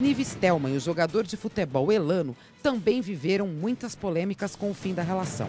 Nive Stelman e o jogador de futebol Elano também viveram muitas polêmicas com o fim da relação.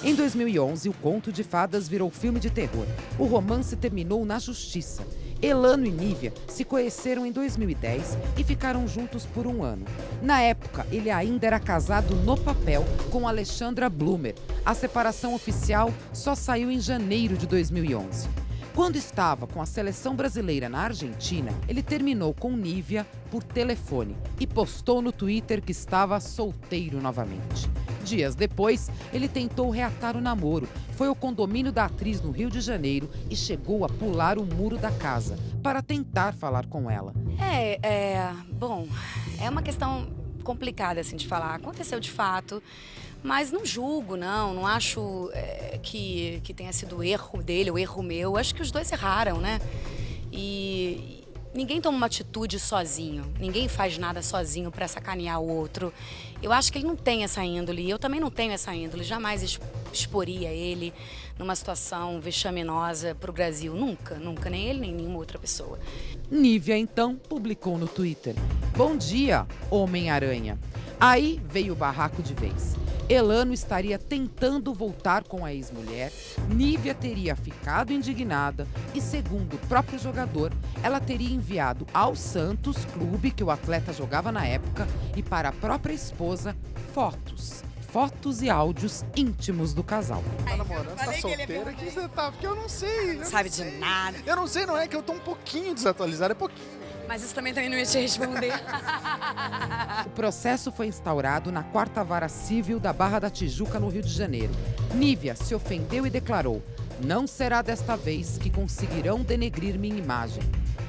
Em 2011, o Conto de Fadas virou filme de terror. O romance terminou na justiça. Elano e Nívia se conheceram em 2010 e ficaram juntos por um ano. Na época, ele ainda era casado no papel com Alexandra Blumer. A separação oficial só saiu em janeiro de 2011. Quando estava com a seleção brasileira na Argentina, ele terminou com Nívia por telefone e postou no Twitter que estava solteiro novamente. Dias depois, ele tentou reatar o namoro, foi ao condomínio da atriz no Rio de Janeiro e chegou a pular o muro da casa para tentar falar com ela. Bom, é uma questão complicada assim de falar. Aconteceu de fato. Mas não julgo, não acho que tenha sido o erro dele ou erro meu. Acho que os dois erraram, né? E ninguém toma uma atitude sozinho, ninguém faz nada sozinho para sacanear o outro. Eu acho que ele não tem essa índole, eu também não tenho essa índole. Jamais exporia ele numa situação vexaminosa para o Brasil. Nunca, nem ele, nem nenhuma outra pessoa. Nívia, então, publicou no Twitter: "Bom dia, Homem-Aranha." Aí veio o barraco de vez. Elano estaria tentando voltar com a ex-mulher, Nívia teria ficado indignada e, segundo o próprio jogador, ela teria enviado ao Santos, clube que o atleta jogava na época, e para a própria esposa, fotos e áudios íntimos do casal. Tá namorando, tá solteira, que você tá? Porque eu não sei. Não sabe de nada. Eu não sei, não é que eu tô um pouquinho desatualizado, é pouquinho. Mas isso também não ia te responder. O processo foi instaurado na 4ª Vara Civil da Barra da Tijuca, no Rio de Janeiro. Nívia se ofendeu e declarou: "Não será desta vez que conseguirão denegrir minha imagem.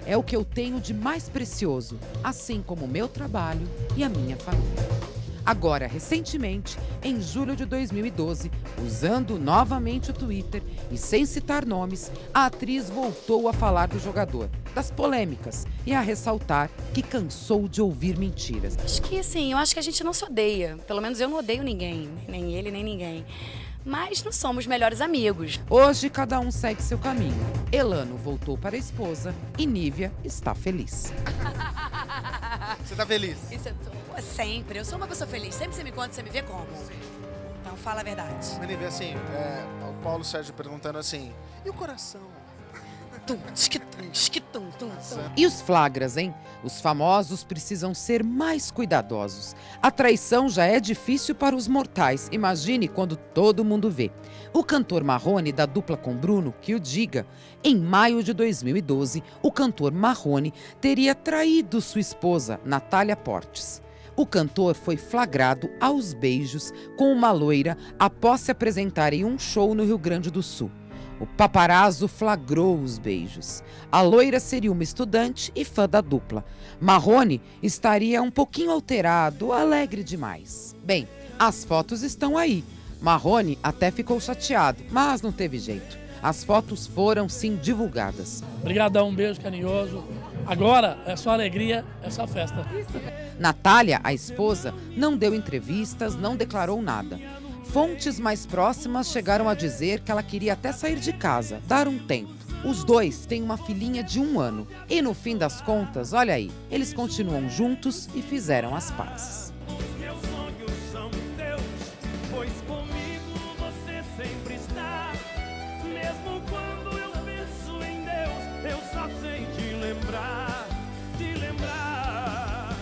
É o que eu tenho de mais precioso, assim como o meu trabalho e a minha família." Agora, recentemente, em julho de 2012, usando novamente o Twitter e sem citar nomes, a atriz voltou a falar do jogador, das polêmicas e a ressaltar que cansou de ouvir mentiras. Acho que assim, eu acho que a gente não se odeia. Pelo menos eu não odeio ninguém, nem ele, nem ninguém. Mas não somos melhores amigos. Hoje, cada um segue seu caminho. Elano voltou para a esposa e Nívia está feliz. Você tá feliz? Isso sempre. Eu sou uma pessoa feliz. Sempre você me conta, você me vê como. Então fala a verdade. Menina, assim, o Paulo Sérgio perguntando assim, e o coração? E os flagras, hein? Os famosos precisam ser mais cuidadosos. A traição já é difícil para os mortais. Imagine quando todo mundo vê. O cantor Marrone, da dupla com Bruno, que o diga. Em maio de 2012, o cantor Marrone teria traído sua esposa, Natália Portes. O cantor foi flagrado aos beijos com uma loira após se apresentar em um show no Rio Grande do Sul. O paparazzo flagrou os beijos. A loira seria uma estudante e fã da dupla. Marrone estaria um pouquinho alterado, alegre demais. Bem, as fotos estão aí. Marrone até ficou chateado, mas não teve jeito. As fotos foram, sim, divulgadas. Obrigadão, um beijo carinhoso. Agora é só alegria, é só festa. Natália, a esposa, não deu entrevistas, não declarou nada. Fontes mais próximas chegaram a dizer que ela queria até sair de casa, dar um tempo. Os dois têm uma filhinha de 1 ano. E no fim das contas, olha aí, eles continuam juntos e fizeram as pazes. Meus sonhos são teus, pois comigo você sempre está. Mesmo quando eu penso em Deus, eu só sei te lembrar, te lembrar.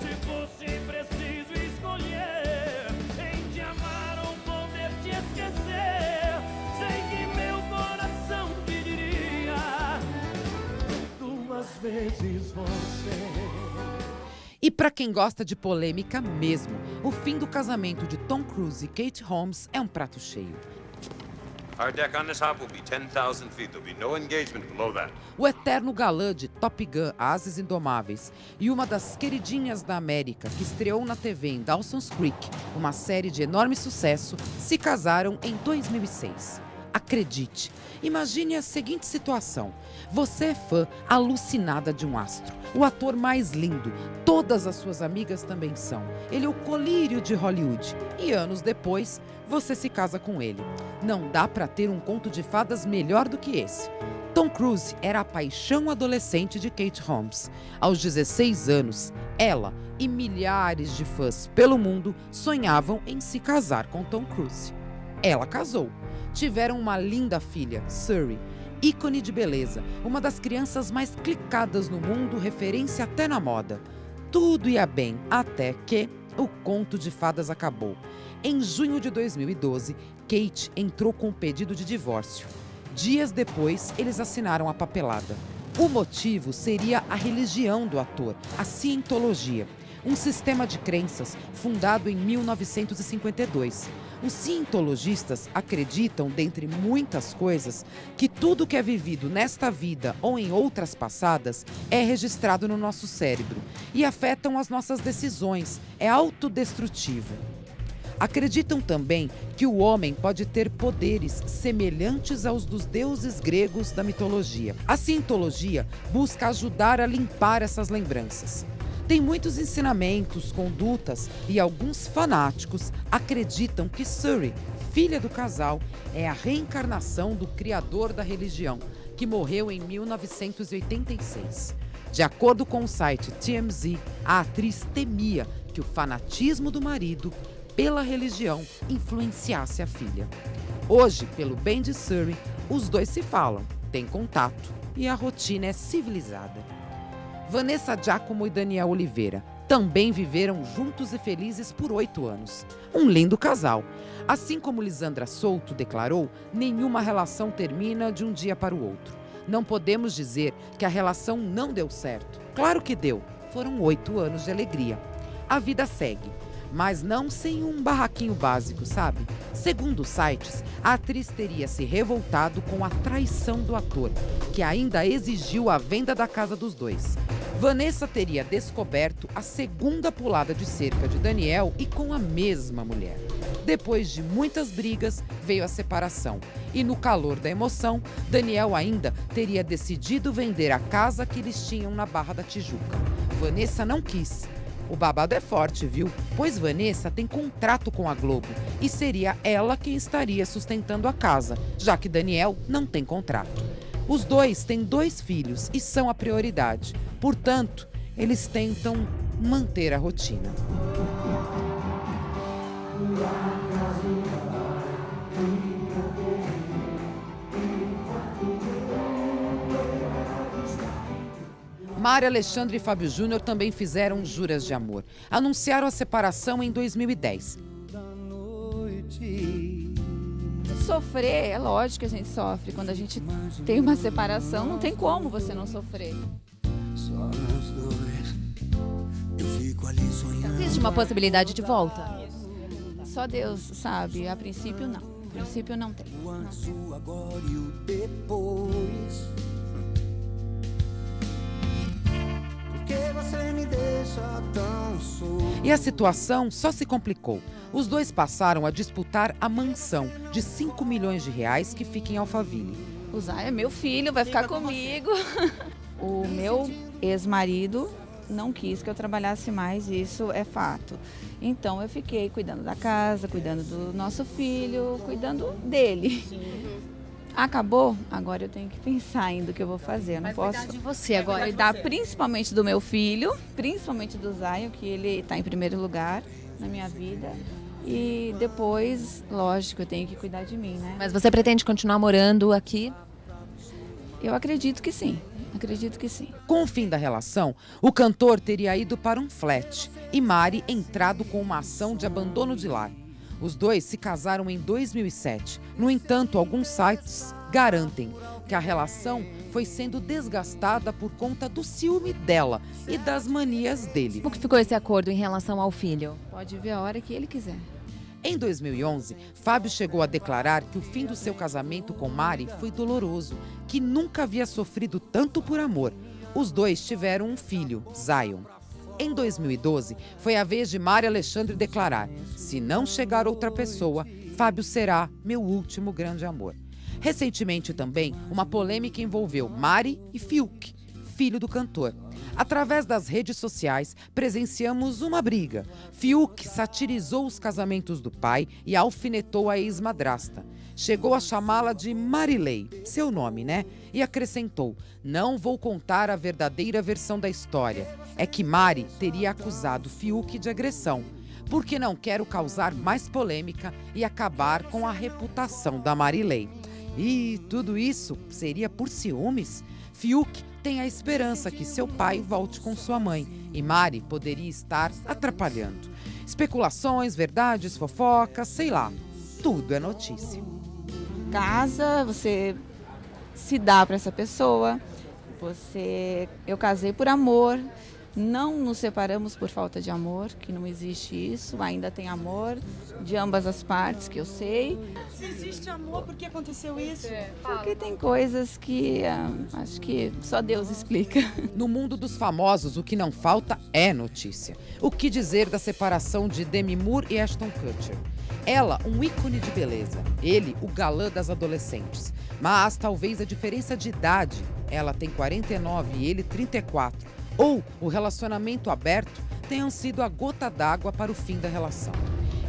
Se fosse preciso escolher em te amar ou poder te esquecer, sei que meu coração pediria 2 vezes você. E para quem gosta de polêmica mesmo, o fim do casamento de Tom Cruise e Kate Holmes é um prato cheio. Our deck on this hop will be 10,000 feet. There'll be no engagement below that. O eterno galã de Top Gun, Ases Indomáveis, e uma das queridinhas da América, que estreou na TV em Dawson's Creek, uma série de enorme sucesso, se casaram em 2006. Acredite. Imagine a seguinte situação. Você é fã alucinada de um astro, o ator mais lindo. Todas as suas amigas também são. Ele é o colírio de Hollywood. E anos depois, você se casa com ele. Não dá para ter um conto de fadas melhor do que esse. Tom Cruise era a paixão adolescente de Kate Holmes. Aos 16 anos, ela e milhares de fãs pelo mundo sonhavam em se casar com Tom Cruise. Ela casou. Tiveram uma linda filha, Suri, ícone de beleza, uma das crianças mais clicadas no mundo, referência até na moda. Tudo ia bem, até que o conto de fadas acabou. Em junho de 2012, Kate entrou com um pedido de divórcio. Dias depois, eles assinaram a papelada. O motivo seria a religião do ator, a cientologia, um sistema de crenças fundado em 1952. Os cientologistas acreditam, dentre muitas coisas, que tudo que é vivido nesta vida ou em outras passadas é registrado no nosso cérebro e afetam as nossas decisões, é autodestrutivo. Acreditam também que o homem pode ter poderes semelhantes aos dos deuses gregos da mitologia. A cientologia busca ajudar a limpar essas lembranças. Tem muitos ensinamentos, condutas e alguns fanáticos acreditam que Suri, filha do casal, é a reencarnação do criador da religião, que morreu em 1986. De acordo com o site TMZ, a atriz temia que o fanatismo do marido pela religião influenciasse a filha. Hoje, pelo bem de Suri, os dois se falam, têm contato e a rotina é civilizada. Vanessa Giacomo e Daniel Oliveira também viveram juntos e felizes por 8 anos. Um lindo casal. Assim como Lisandra Souto declarou, nenhuma relação termina de um dia para o outro. Não podemos dizer que a relação não deu certo. Claro que deu. Foram 8 anos de alegria. A vida segue. Mas não sem um barraquinho básico, sabe? Segundo os sites, a atriz teria se revoltado com a traição do ator, que ainda exigiu a venda da casa dos dois. Vanessa teria descoberto a segunda pulada de cerca de Daniel e com a mesma mulher. Depois de muitas brigas, veio a separação. E no calor da emoção, Daniel ainda teria decidido vender a casa que eles tinham na Barra da Tijuca. Vanessa não quis. O babado é forte, viu? Pois Vanessa tem contrato com a Globo e seria ela quem estaria sustentando a casa, já que Daniel não tem contrato. Os dois têm 2 filhos e são a prioridade. Portanto, eles tentam manter a rotina. Mário Alexandre e Fábio Júnior também fizeram juras de amor. Anunciaram a separação em 2010. Sofrer, é lógico que a gente sofre. Quando a gente tem uma separação, não tem como você não sofrer. Existe uma possibilidade de volta? Só Deus sabe. A princípio, não. A princípio, não tem. Não. E a situação só se complicou. Os dois passaram a disputar a mansão de 5 milhões de reais que fica em Alphaville. O Zay é meu filho, vai ficar comigo. O meu ex-marido não quis que eu trabalhasse mais, isso é fato. Então eu fiquei cuidando da casa, cuidando do nosso filho, cuidando dele. Acabou? Agora eu tenho que pensar ainda o que eu vou fazer. Eu não posso cuidar de você agora. Cuidar principalmente do meu filho, principalmente do Zion, que ele está em primeiro lugar na minha vida. E depois, lógico, eu tenho que cuidar de mim, né? Mas você pretende continuar morando aqui? Eu acredito que sim. Acredito que sim. Com o fim da relação, o cantor teria ido para um flat e Mari entrado com uma ação de abandono de lar. Os dois se casaram em 2007. No entanto, alguns sites garantem que a relação foi sendo desgastada por conta do ciúme dela e das manias dele. Como que ficou esse acordo em relação ao filho? Pode ver a hora que ele quiser. Em 2011, Fábio chegou a declarar que o fim do seu casamento com Mari foi doloroso, que nunca havia sofrido tanto por amor. Os dois tiveram um filho, Zion. Em 2012, foi a vez de Mário Alexandre declarar: se não chegar outra pessoa, Fábio será meu último grande amor. Recentemente também, uma polêmica envolveu Mari e Fiuk, filho do cantor. Através das redes sociais, presenciamos uma briga. Fiuk satirizou os casamentos do pai e alfinetou a ex-madrasta. Chegou a chamá-la de Marilei, seu nome, né? E acrescentou: "Não vou contar a verdadeira versão da história. É que Mari teria acusado Fiuk de agressão, porque não quero causar mais polêmica e acabar com a reputação da Marilei." E tudo isso seria por ciúmes? Fiuk tem a esperança que seu pai volte com sua mãe e Mari poderia estar atrapalhando. Especulações, verdades, fofocas, sei lá. Tudo é notícia. Casa, você se dá para essa pessoa. Eu casei por amor. Não nos separamos por falta de amor, que não existe isso. Ainda tem amor de ambas as partes, que eu sei. Se existe amor, por que aconteceu isso? Porque tem coisas que acho que só Deus explica. No mundo dos famosos, o que não falta é notícia. O que dizer da separação de Demi Moore e Ashton Kutcher? Ela, um ícone de beleza. Ele, o galã das adolescentes. Mas talvez a diferença de idade, ela tem 49 e ele 34, ou o relacionamento aberto, tenham sido a gota d'água para o fim da relação.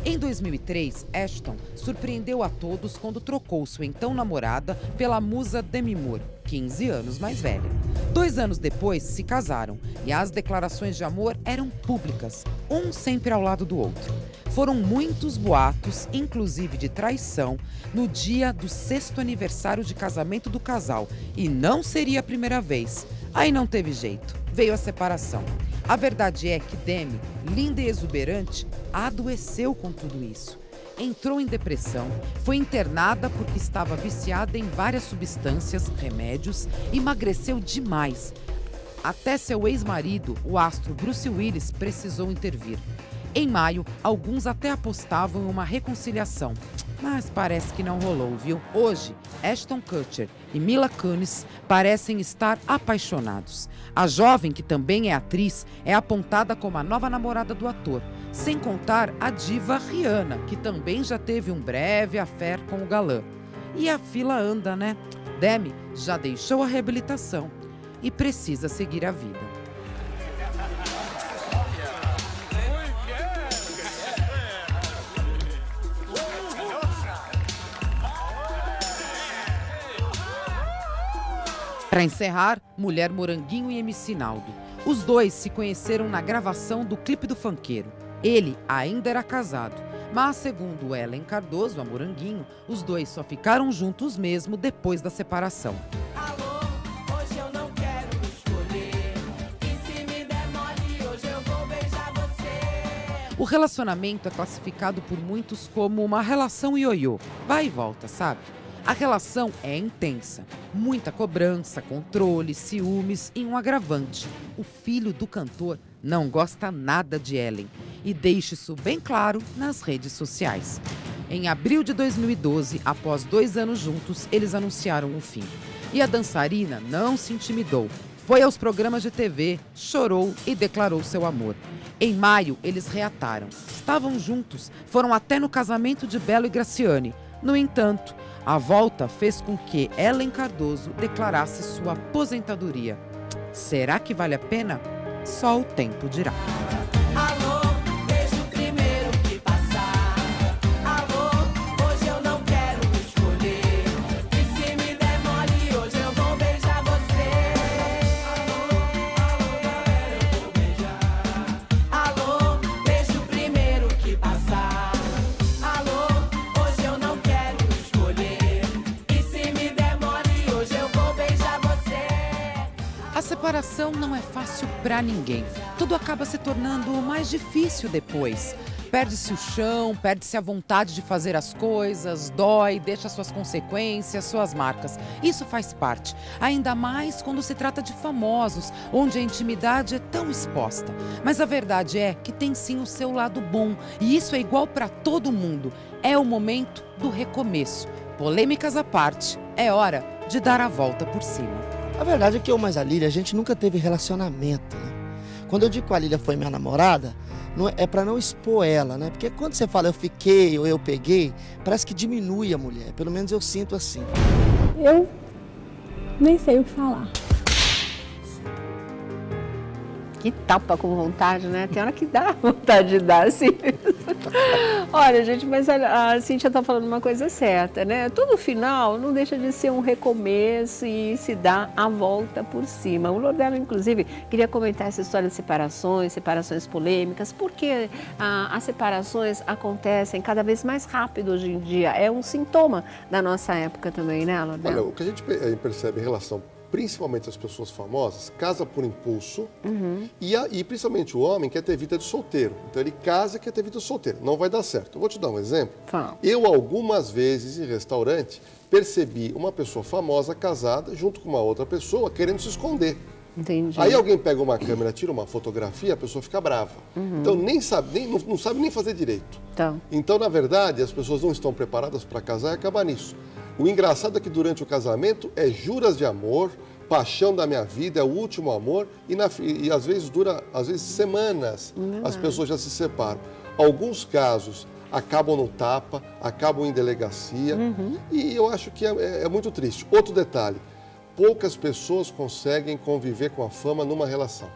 Em 2003, Ashton surpreendeu a todos quando trocou sua então namorada pela musa Demi Moore, 15 anos mais velha. 2 anos depois, se casaram e as declarações de amor eram públicas, um sempre ao lado do outro. Foram muitos boatos, inclusive de traição, no dia do 6º aniversário de casamento do casal. E não seria a primeira vez. Aí não teve jeito, veio a separação. A verdade é que Demi, linda e exuberante, adoeceu com tudo isso. Entrou em depressão, foi internada porque estava viciada em várias substâncias, remédios, emagreceu demais. Até seu ex-marido, o astro Bruce Willis, precisou intervir. Em maio, alguns até apostavam em uma reconciliação, mas parece que não rolou, viu? Hoje, Ashton Kutcher e Mila Kunis parecem estar apaixonados. A jovem, que também é atriz, é apontada como a nova namorada do ator, sem contar a diva Rihanna, que também já teve um breve affair com o galã. E a fila anda, né? Demi já deixou a reabilitação e precisa seguir a vida. Para encerrar, Mulher Moranguinho e MC Naldo. Os dois se conheceram na gravação do clipe do funkeiro. Ele ainda era casado, mas segundo Ellen Cardoso, a Moranguinho, os dois só ficaram juntos mesmo depois da separação. Alô, hoje eu não quero escolher. E se me der mole, hoje eu vou beijar você. O relacionamento é classificado por muitos como uma relação ioiô. Vai e volta, sabe? A relação é intensa. Muita cobrança, controle, ciúmes e um agravante. O filho do cantor não gosta nada de Ellen e deixa isso bem claro nas redes sociais. Em abril de 2012, após 2 anos juntos, eles anunciaram o fim. E a dançarina não se intimidou. Foi aos programas de TV, chorou e declarou seu amor. Em maio, eles reataram. Estavam juntos, foram até no casamento de Belo e Graciane. No entanto, a volta fez com que Ellen Cardoso declarasse sua aposentadoria. Será que vale a pena? Só o tempo dirá. Alô, beijo primeiro que passar. Alô, hoje eu não quero escolher. E se me der mole, hoje eu vou beijar você. Alô, galera, eu vou beijar. Alô, beijo primeiro que passar. Alô, hoje eu não quero escolher. E se me der mole, hoje eu vou beijar você. A separação não é fácil pra ninguém. Tudo acaba se tornando mais difícil depois. Perde-se o chão, perde-se a vontade de fazer as coisas, dói, deixa suas consequências, suas marcas. Isso faz parte, ainda mais quando se trata de famosos, onde a intimidade é tão exposta. Mas a verdade é que tem sim o seu lado bom, e isso é igual para todo mundo. É o momento do recomeço. Polêmicas à parte, é hora de dar a volta por cima. A verdade é que eu mais a Lília, a gente nunca teve relacionamento, né? Quando eu digo que a Lília foi minha namorada, é para não expor ela, né? Porque quando você fala eu fiquei ou eu peguei, parece que diminui a mulher. Pelo menos eu sinto assim. Eu nem sei o que falar. Que tapa com vontade, né? Tem hora que dá vontade de dar, assim. Olha, gente, mas a Cíntia tá falando uma coisa certa, né? Todo final não deixa de ser um recomeço e se dá a volta por cima. O Lordelo, inclusive, queria comentar essa história de separações polêmicas, porque as separações acontecem cada vez mais rápido hoje em dia. É um sintoma da nossa época também, né, Lordelo? Olha, o que a gente percebe em relação principalmente as pessoas famosas, casa por impulso e principalmente o homem quer ter vida de solteiro. Então ele casa e quer ter vida de solteiro. Não vai dar certo. Eu vou te dar um exemplo. Eu algumas vezes em restaurante percebi uma pessoa famosa casada junto com uma outra pessoa querendo se esconder. Entendi. Aí alguém pega uma câmera, tira uma fotografia, a pessoa fica brava. Então não sabe nem fazer direito. Então, na verdade, as pessoas não estão preparadas para casar e acabar nisso. O engraçado é que durante o casamento é juras de amor, paixão da minha vida, é o último amor e às vezes dura semanas, as pessoas já se separam. Alguns casos acabam no tapa, acabam em delegacia e eu acho que é muito triste. Outro detalhe, poucas pessoas conseguem conviver com a fama numa relação.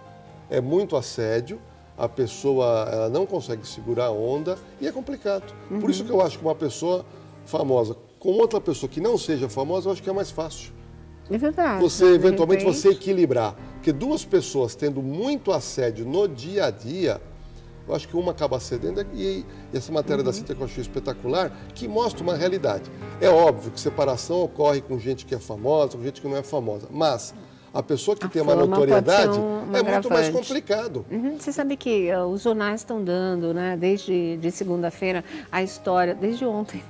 É muito assédio, a pessoa ela não consegue segurar a onda e é complicado. Por isso que eu acho que uma pessoa famosa com outra pessoa que não seja famosa, eu acho que é mais fácil. É verdade. Você, eventualmente, você equilibrar. Porque duas pessoas tendo muito assédio no dia a dia, eu acho que uma acaba cedendo e essa matéria da Cíntia que eu achei espetacular, que mostra uma realidade. É óbvio que separação ocorre com gente que é famosa, com gente que não é famosa, mas a pessoa que tem uma notoriedade é muito mais complicado. Você sabe que os jornais estão dando, né, desde segunda-feira, a história, desde ontem,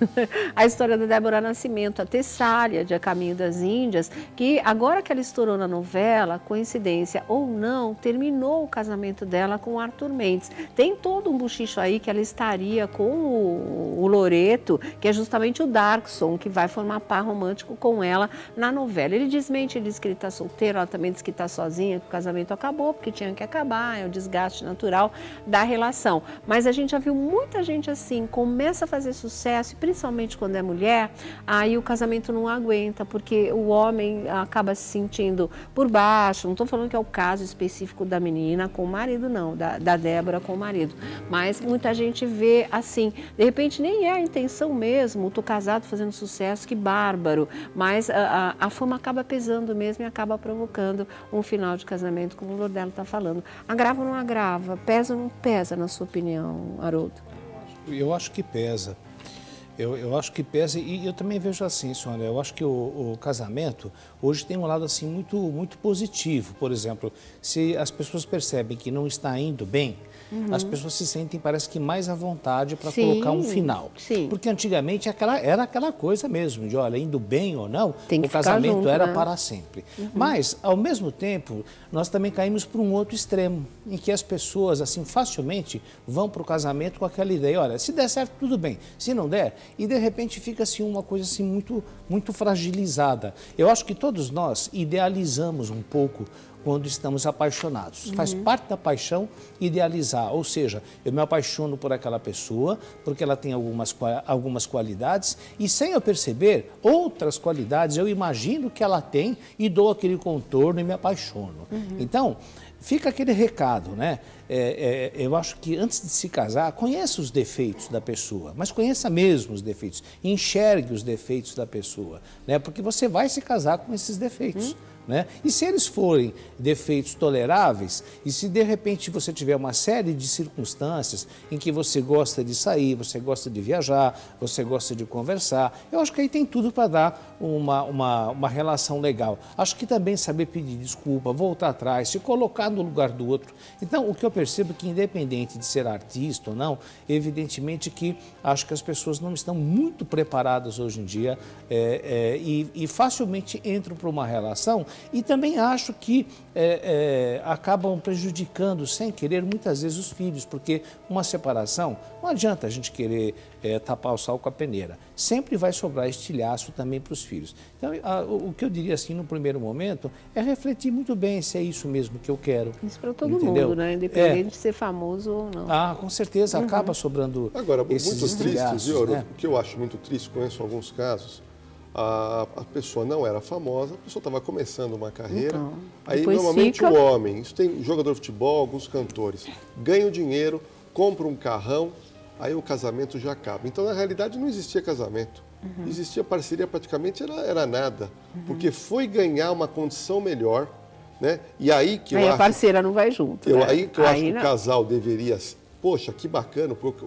a história da Débora Nascimento, a Tessália de A Caminho das Índias, que agora que ela estourou na novela, coincidência ou não, terminou o casamento dela com o Arthur Mendes. Tem todo um buchicho aí que ela estaria com o Loreto, que é justamente o Darkson, que vai formar par romântico com ela na novela. Ele desmente, ele diz que ele está solteiro, ela também diz que está sozinha, que o casamento acabou, porque tinha que acabar, é o desgaste natural da relação. Mas a gente já viu muita gente assim, começa a fazer sucesso, e principalmente quando é mulher, aí o casamento não aguenta, porque o homem acaba se sentindo por baixo. Não estou falando que é o caso específico da menina com o marido, não, da Débora com o marido. Mas muita gente vê assim, de repente nem é a intenção mesmo, estou casado fazendo sucesso, que bárbaro. Mas a fama acaba pesando mesmo e acaba provocando um final de casamento, como o Lordelo está falando. Agrava ou não agrava? Pesa ou não pesa, na sua opinião, Haroldo? Eu acho que pesa. Eu acho que pesa e eu também vejo assim, senhora, eu acho que o casamento hoje tem um lado assim muito positivo. Por exemplo, se as pessoas percebem que não está indo bem, as pessoas se sentem, parece que mais à vontade para colocar um final. Porque antigamente era aquela coisa mesmo, de olha, indo bem ou não, o casamento junto, era para sempre. Mas, ao mesmo tempo, nós também caímos para um outro extremo, em que as pessoas, assim, facilmente vão para o casamento com aquela ideia, olha, se der certo, tudo bem, se não der, e de repente fica assim uma coisa assim muito fragilizada. Eu acho que todos nós idealizamos um pouco quando estamos apaixonados. Faz parte da paixão idealizar, ou seja, eu me apaixono por aquela pessoa, porque ela tem algumas qualidades, e sem eu perceber, outras qualidades eu imagino que ela tem e dou aquele contorno e me apaixono. Então, fica aquele recado, né? Eu acho que antes de se casar, conheça os defeitos da pessoa, mas conheça mesmo os defeitos, enxergue os defeitos da pessoa, né? Porque você vai se casar com esses defeitos. Né? E se eles forem defeitos toleráveis, e se de repente você tiver uma série de circunstâncias em que você gosta de sair, você gosta de viajar, você gosta de conversar, eu acho que aí tem tudo para dar uma relação legal. Acho que também saber pedir desculpa, voltar atrás, se colocar no lugar do outro. Então, o que eu percebo é que independente de ser artista ou não, evidentemente que acho que as pessoas não estão muito preparadas hoje em dia e facilmente entram para uma relação E também acho que acabam prejudicando, sem querer, muitas vezes os filhos, porque uma separação, não adianta a gente querer tapar o sal com a peneira. Sempre vai sobrar estilhaço também para os filhos. Então, o que eu diria assim, no primeiro momento, é refletir muito bem se é isso mesmo que eu quero. Isso para todo mundo, né? Independente de ser famoso ou não. Ah, com certeza, acaba sobrando esses muito triste, viu? né? O que eu acho muito triste, conheço alguns casos, a pessoa não era famosa, a pessoa estava começando uma carreira, Então, aí normalmente o homem, isso tem jogador de futebol, alguns cantores, ganha o dinheiro, compra um carrão, aí o casamento já acaba. Então, na realidade, não existia casamento. Existia parceria, praticamente era nada, porque foi ganhar uma condição melhor, né? E aí que eu acho... a parceira não vai junto, né? Aí que eu acho que o casal deveria... Poxa, que bacana, porque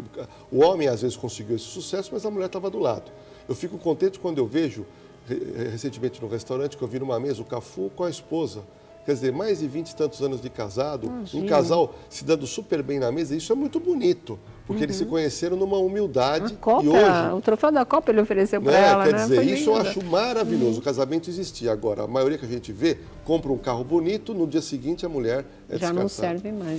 o homem às vezes conseguiu esse sucesso, mas a mulher estava do lado. Eu fico contente quando eu vejo, recentemente no restaurante, que eu vi numa mesa o Cafu com a esposa. Quer dizer, mais de 20 e tantos anos de casado, um casal se dando super bem na mesa, isso é muito bonito, porque eles se conheceram numa humildade. Copa, e hoje, o troféu da Copa ele ofereceu para ela, quer né? dizer, Foi isso eu linda. acho maravilhoso. O casamento existia. Agora, a maioria que a gente vê, compra um carro bonito, no dia seguinte a mulher é Já descartada. não serve mais.